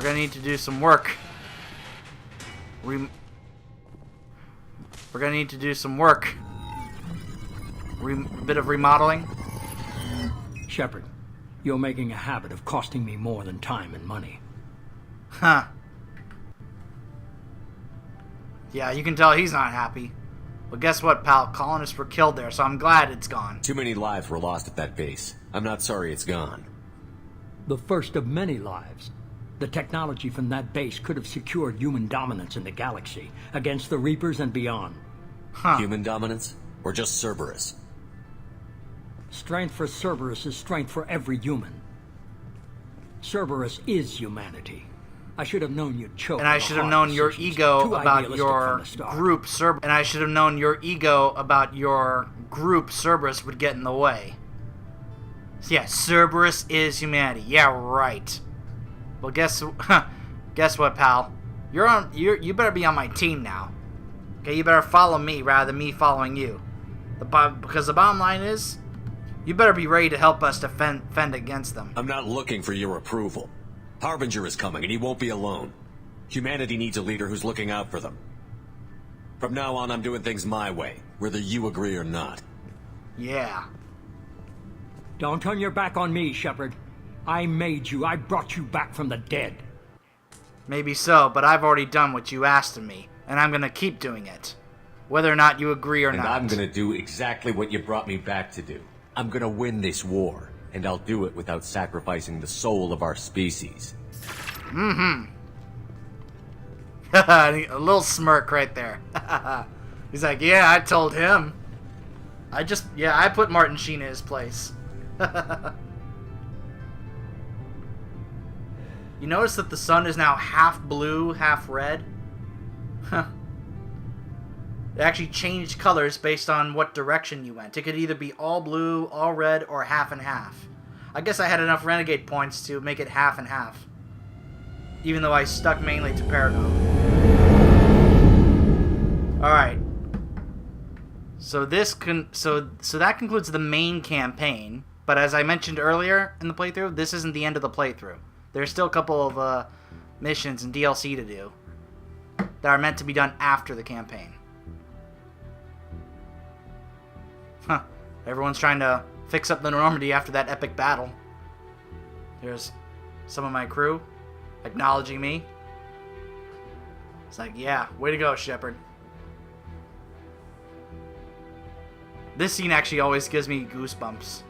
We're gonna need to do some work. We're gonna need to do some work. A bit of remodeling. Shepard, you're making a habit of costing me more than time and money. Huh. Yeah, you can tell he's not happy. Well, guess what, pal? Colonists were killed there, so I'm glad it's gone. Too many lives were lost at that base. I'm not sorry it's gone. The first of many lives. The technology from that base could have secured human dominance in the galaxy against the Reapers and beyond. Huh. Human dominance? Or just Cerberus? Strength for Cerberus is strength for every human. Cerberus is humanity. I should have known you'd choke. And I should have known your ego about your group Cerberus. And I should have known your ego about your group Cerberus would get in the way. So yeah, Cerberus is humanity. Yeah, right. Well, guess what, pal? You better be on my team now. Okay, you better follow me rather than me following you. Because the bottom line is, you better be ready to help us defend against them. I'm not looking for your approval. Harbinger is coming, and he won't be alone. Humanity needs a leader who's looking out for them. From now on, I'm doing things my way, whether you agree or not. Yeah. Don't turn your back on me, Shepard. I made you. I brought you back from the dead. Maybe so, but I've already done what you asked of me, and I'm gonna keep doing it. Whether or not you agree or not. And I'm gonna do exactly what you brought me back to do. I'm gonna win this war. And I'll do it without sacrificing the soul of our species. Mm-hmm. A little smirk right there. He's like, yeah, I told him. I put Martin Sheen in his place. You notice that the sun is now half blue, half red? Huh. It actually changed colors based on what direction you went. It could either be all blue, all red, or half and half. I guess I had enough Renegade points to make it half and half. Even though I stuck mainly to Paragon. Alright. So that concludes the main campaign. But as I mentioned earlier in the playthrough, this isn't the end of the playthrough. There's still a couple of missions and DLC to do that are meant to be done after the campaign. Huh. Everyone's trying to fix up the Normandy after that epic battle. There's some of my crew acknowledging me. It's like, yeah, way to go, Shepard. This scene actually always gives me goosebumps.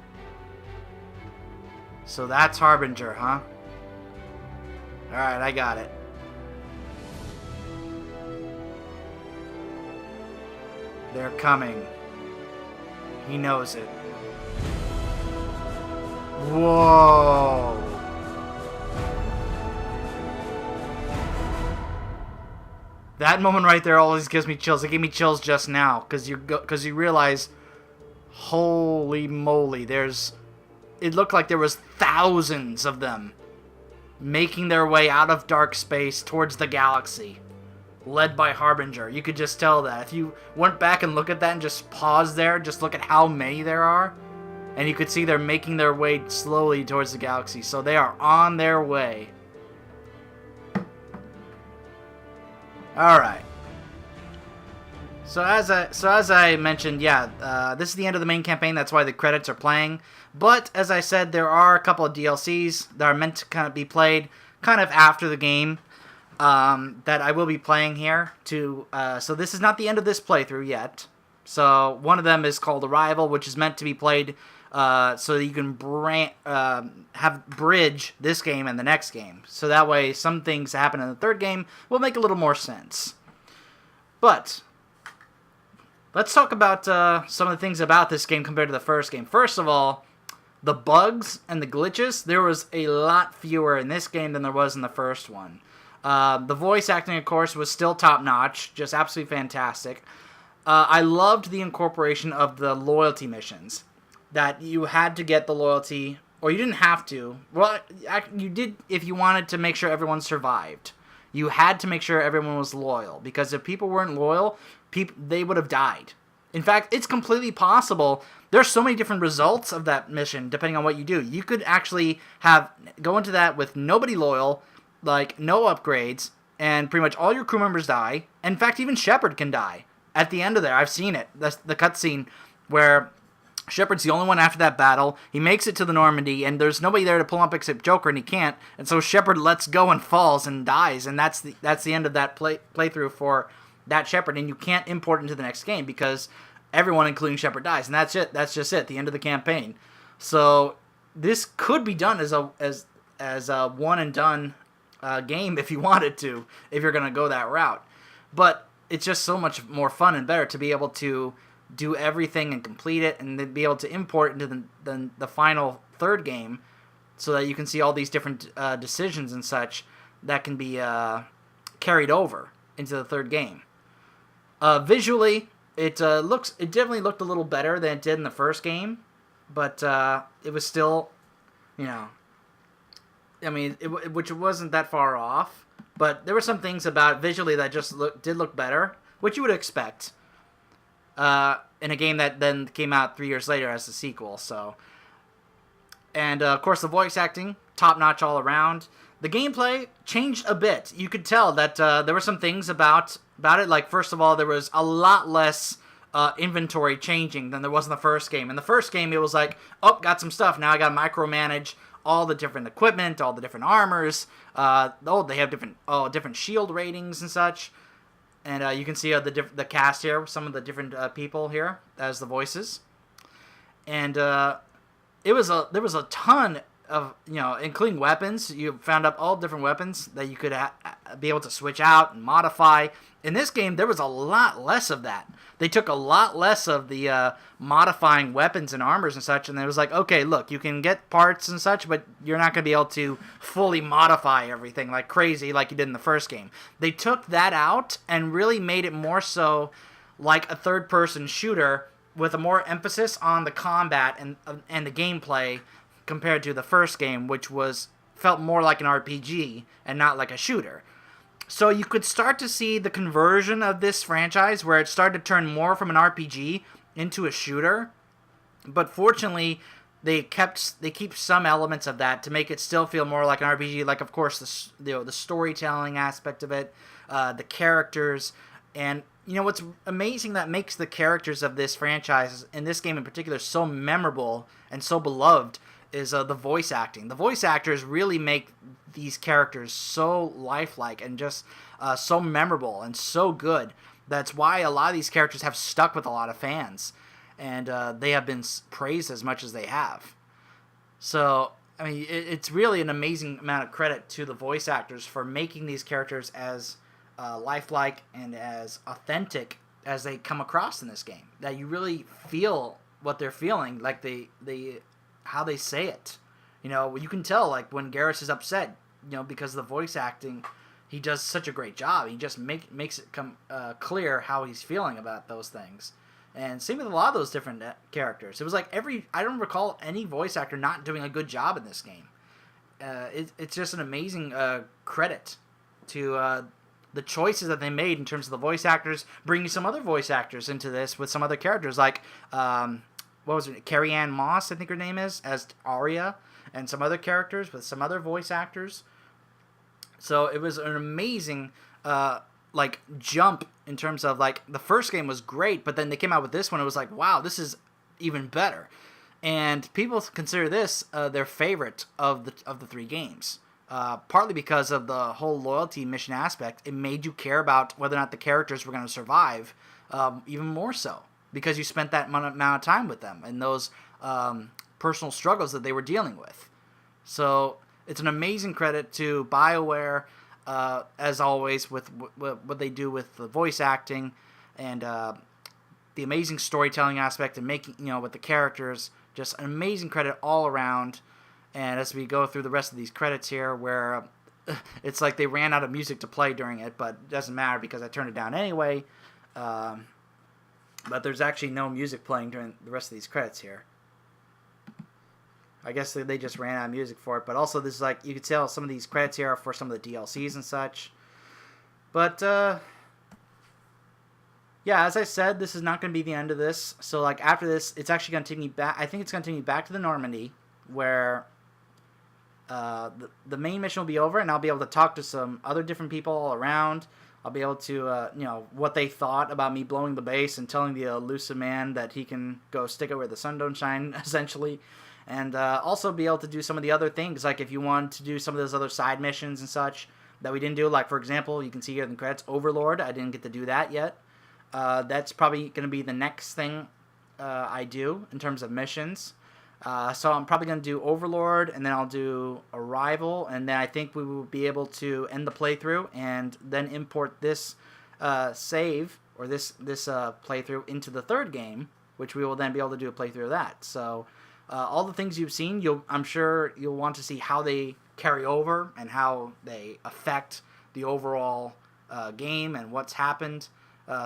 So that's Harbinger, huh? Alright, I got it. They're coming. He knows it. Whoa! That moment right there always gives me chills. It gave me chills just now, because you realize, holy moly, it looked like there was thousands of them making their way out of dark space towards the galaxy, led by Harbinger. You could just tell that. If you went back and look at that and just pause there, just look at how many there are, and you could see they're making their way slowly towards the galaxy. So they are on their way. Alright. So as I mentioned, yeah, this is the end of the main campaign. That's why the credits are playing. But as I said, there are a couple of DLCs that are meant to kind of be played kind of after the game that I will be playing here. So this is not the end of this playthrough yet. So one of them is called Arrival, which is meant to be played so that you can bridge this game and the next game. So that way some things that happen in the third game will make a little more sense. But let's talk about some of the things about this game compared to the first game. First of all, the bugs and the glitches, there was a lot fewer in this game than there was in the first one. The voice acting, of course, was still top-notch, just absolutely fantastic. I loved the incorporation of the loyalty missions, that you had to get the loyalty, or you didn't have to. Well, you did if you wanted to make sure everyone survived. You had to make sure everyone was loyal, because if people weren't loyal, they would have died. In fact, it's completely possible. There's so many different results of that mission, depending on what you do. You could actually go into that with nobody loyal, like no upgrades, and pretty much all your crew members die. In fact, even Shepard can die at the end of there. I've seen it. That's the cutscene where Shepard's the only one after that battle. He makes it to the Normandy, and there's nobody there to pull him up except Joker, and he can't. And so Shepard lets go and falls and dies, and that's the end of that playthrough for that Shepard. And you can't import into the next game because everyone, including Shepard, dies, and that's it. That's just it. The end of the campaign. So this could be done as a one and done game if you wanted to, if you're gonna go that route. But it's just so much more fun and better to be able to do everything and complete it, and then be able to import into the final third game, so that you can see all these different decisions and such that can be carried over into the third game. Visually, it definitely looked a little better than it did in the first game, but it was still, which wasn't that far off. But there were some things about it visually that just did look better, which you would expect in a game that then came out 3 years later as a sequel. So, and of course the voice acting, top notch all around. The gameplay changed a bit. You could tell that there were some things about it. Like, first of all, there was a lot less inventory changing than there was in the first game. In the first game, it was like, oh, got some stuff. Now I got to micromanage all the different equipment, all the different armors. They have different shield ratings and such. And you can see the cast here, some of the different people here as the voices. And there was a ton of, including weapons. You found up all different weapons that you could be able to switch out and modify. In this game, there was a lot less of that. They took a lot less of the modifying weapons and armors and such, and it was like, okay, look, you can get parts and such, but you're not going to be able to fully modify everything like crazy like you did in the first game. They took that out and really made it more so like a third-person shooter with a more emphasis on the combat and the gameplay compared to the first game, which felt more like an RPG and not like a shooter. So you could start to see the conversion of this franchise where it started to turn more from an RPG into a shooter. But fortunately, they keep some elements of that to make it still feel more like an RPG. Like, of course, the storytelling aspect of it, the characters, and what's amazing that makes the characters of this franchise, in this game in particular, so memorable and so beloved is the voice acting. The voice actors really make these characters so lifelike and just so memorable and so good. That's why a lot of these characters have stuck with a lot of fans, and they have been praised as much as they have. So, it's really an amazing amount of credit to the voice actors for making these characters as lifelike and as authentic as they come across in this game. That you really feel what they're feeling, like how they say it. You can tell, like, when Garrus is upset, because of the voice acting, he does such a great job. He just makes it come clear how he's feeling about those things. And same with a lot of those different characters. It was like I don't recall any voice actor not doing a good job in this game. It's just an amazing credit to the choices that they made in terms of the voice actors, bringing some other voice actors into this with some other characters, like what was it, Carrie Ann Moss, I think her name is, as Arya, and some other characters with some other voice actors. So it was an amazing jump in terms of, like, the first game was great, but then they came out with this one. It was like, wow, this is even better. And people consider this their favorite of the three games. Partly because of the whole loyalty mission aspect. It made you care about whether or not the characters were going to survive, even more so, because you spent that amount of time with them and those personal struggles that they were dealing with. So it's an amazing credit to BioWare, as always, with what they do with the voice acting and the amazing storytelling aspect and making, with the characters. Just an amazing credit all around. And as we go through the rest of these credits here, where it's like they ran out of music to play during it, but it doesn't matter because I turned it down anyway. But there's actually no music playing during the rest of these credits here. I guess they just ran out of music for it. But also, this is like, you can tell some of these credits here are for some of the DLCs and such. But, yeah, as I said, this is not going to be the end of this. So, like, after this, it's actually going to take me back. I think it's going to take me back to the Normandy, where the main mission will be over, and I'll be able to talk to some other different people all around. I'll be able to, what they thought about me blowing the base and telling the elusive man that he can go stick it where the sun don't shine, essentially. And also be able to do some of the other things, like if you want to do some of those other side missions and such that we didn't do. Like, for example, you can see here in the credits, Overlord. I didn't get to do that yet. That's probably going to be the next thing I do in terms of missions. So I'm probably going to do Overlord, and then I'll do Arrival, and then I think we will be able to end the playthrough and then import this save, or this playthrough into the third game, which we will then be able to do a playthrough of that. So all the things you've seen, I'm sure you'll want to see how they carry over and how they affect the overall game and what's happened,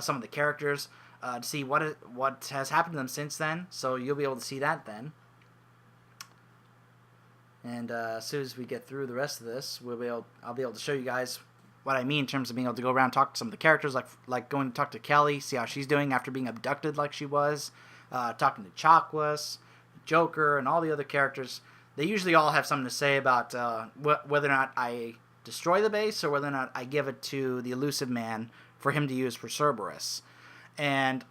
some of the characters, to see what has happened to them since then. So you'll be able to see that then. And as soon as we get through the rest of this, I'll be able to show you guys what I mean in terms of being able to go around and talk to some of the characters, like going to talk to Kelly, see how she's doing after being abducted like she was, talking to Chakwas, Joker, and all the other characters. They usually all have something to say about whether or not I destroy the base or whether or not I give it to the elusive man for him to use for Cerberus. And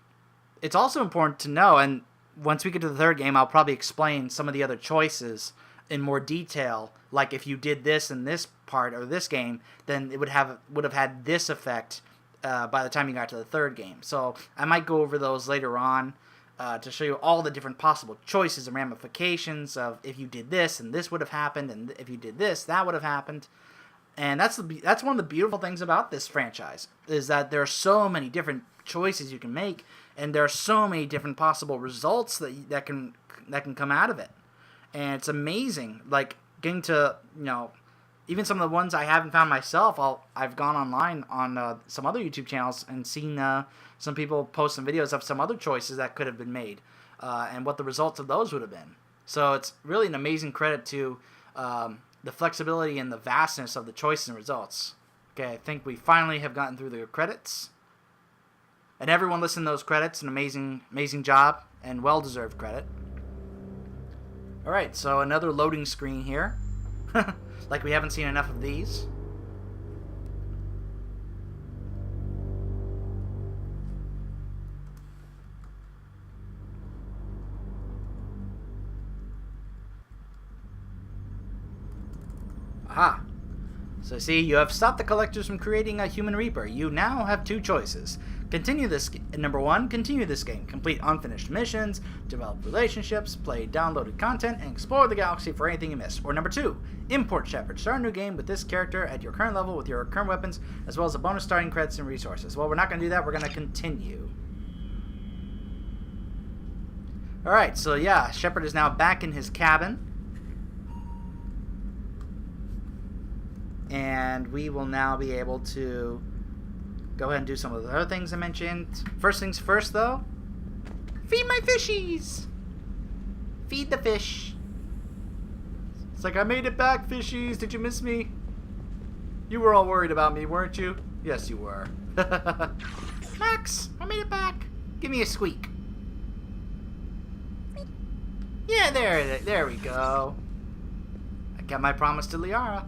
it's also important to know, and once we get to the third game, I'll probably explain some of the other choices in more detail, like if you did this in this part or this game, then it would have had this effect by the time you got to the third game. So I might go over those later on to show you all the different possible choices and ramifications of if you did this and this would have happened, and if you did this, that would have happened. And that's one of the beautiful things about this franchise, is that there are so many different choices you can make, and there are so many different possible results that can come out of it. And it's amazing, like, getting to, even some of the ones I haven't found myself, I've gone online on some other YouTube channels and seen some people post some videos of some other choices that could have been made, and what the results of those would have been. So it's really an amazing credit to the flexibility and the vastness of the choices and results. Okay, I think we finally have gotten through the credits. And everyone listening to those credits, an amazing job, and well-deserved credit. Alright, so another loading screen here. Like we haven't seen enough of these. Aha! So see, you have stopped the collectors from creating a human reaper. You now have two choices. Number one, continue this game. Complete unfinished missions, develop relationships, play downloaded content, and explore the galaxy for anything you missed. Or number two, import Shepard. Start a new game with this character at your current level with your current weapons, as well as a bonus starting credits and resources. Well, we're not going to do that. We're going to continue. Alright, so yeah, Shepard is now back in his cabin. And we will now be able to go ahead and do some of the other things I mentioned. First things first, though. Feed my fishies! Feed the fish. It's like, I made it back, fishies. Did you miss me? You were all worried about me, weren't you? Yes, you were. Max, I made it back. Give me a squeak. Yeah, there we go. I kept my promise to Liara.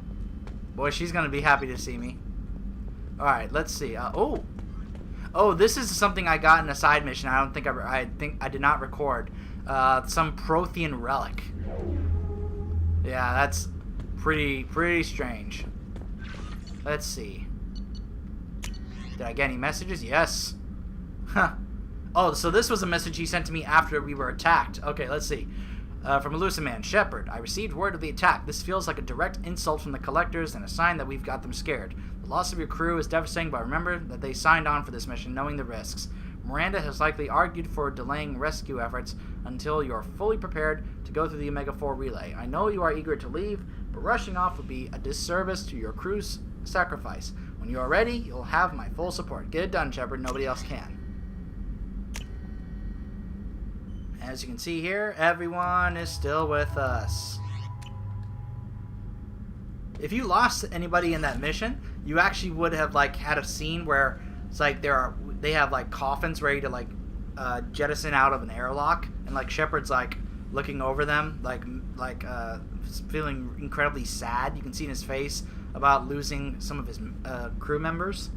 Boy, she's gonna be happy to see me. Alright, let's see. Oh, this is something I got in a side mission. I think I did not record. Some Prothean relic. Yeah, that's pretty strange. Let's see. Did I get any messages? Yes. Huh. Oh, so this was a message he sent to me after we were attacked. Okay, let's see. From Elusive Man, Shepard, I received word of the attack. This feels like a direct insult from the collectors and a sign that we've got them scared. The loss of your crew is devastating, but remember that they signed on for this mission knowing the risks. Miranda has likely argued for delaying rescue efforts until you're fully prepared to go through the Omega-4 relay. I know you are eager to leave, but rushing off would be a disservice to your crew's sacrifice. When you are ready, you'll have my full support. Get it done, Shepard. Nobody else can. As you can see here, everyone is still with us. If you lost anybody in that mission, you actually would have had a scene where it's like they have coffins ready to jettison out of an airlock, and Shepard's looking over them, feeling incredibly sad. You can see in his face about losing some of his crew members.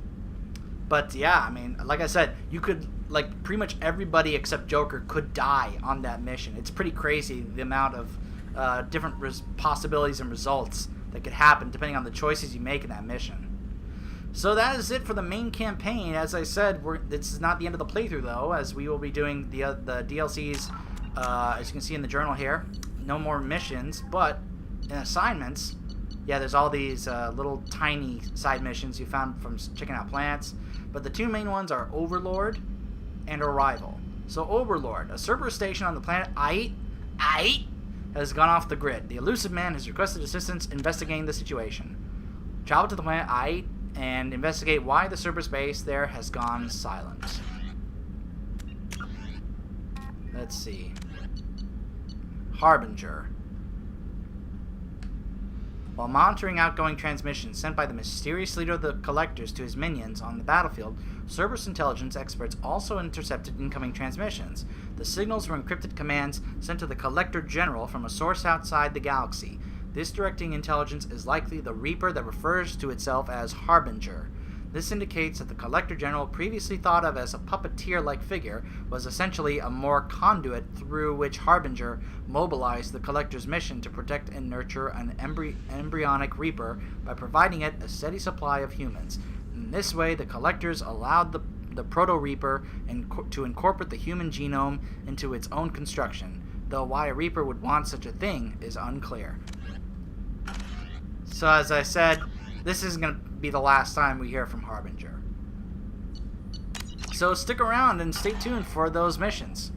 But yeah, I mean, like I said, you could, like, pretty much everybody except Joker could die on that mission. It's pretty crazy the amount of different possibilities and results that could happen depending on the choices you make in that mission. So that is it for the main campaign. As I said, this is not the end of the playthrough, though, as we will be doing the DLCs, as you can see in the journal here. No more missions, but in assignments, yeah, there's all these little tiny side missions you found from checking out plants. But the two main ones are Overlord and Arrival. So Overlord, a Cerberus station on the planet Ait, has gone off the grid. The elusive man has requested assistance investigating the situation. Travel to the planet Ait and investigate why the Cerberus base there has gone silent. Let's see. Harbinger. While monitoring outgoing transmissions sent by the mysterious leader of the Collectors to his minions on the battlefield, Cerberus intelligence experts also intercepted incoming transmissions. The signals were encrypted commands sent to the Collector General from a source outside the galaxy. This directing intelligence is likely the Reaper that refers to itself as Harbinger. This indicates that the Collector General, previously thought of as a puppeteer-like figure, was essentially a more conduit through which Harbinger mobilized the Collector's mission to protect and nurture an embryonic Reaper by providing it a steady supply of humans. In this way, the Collectors allowed the Proto-Reaper to incorporate the human genome into its own construction, though why a Reaper would want such a thing is unclear. So as I said, this isn't going to be the last time we hear from Harbinger. So stick around and stay tuned for those missions.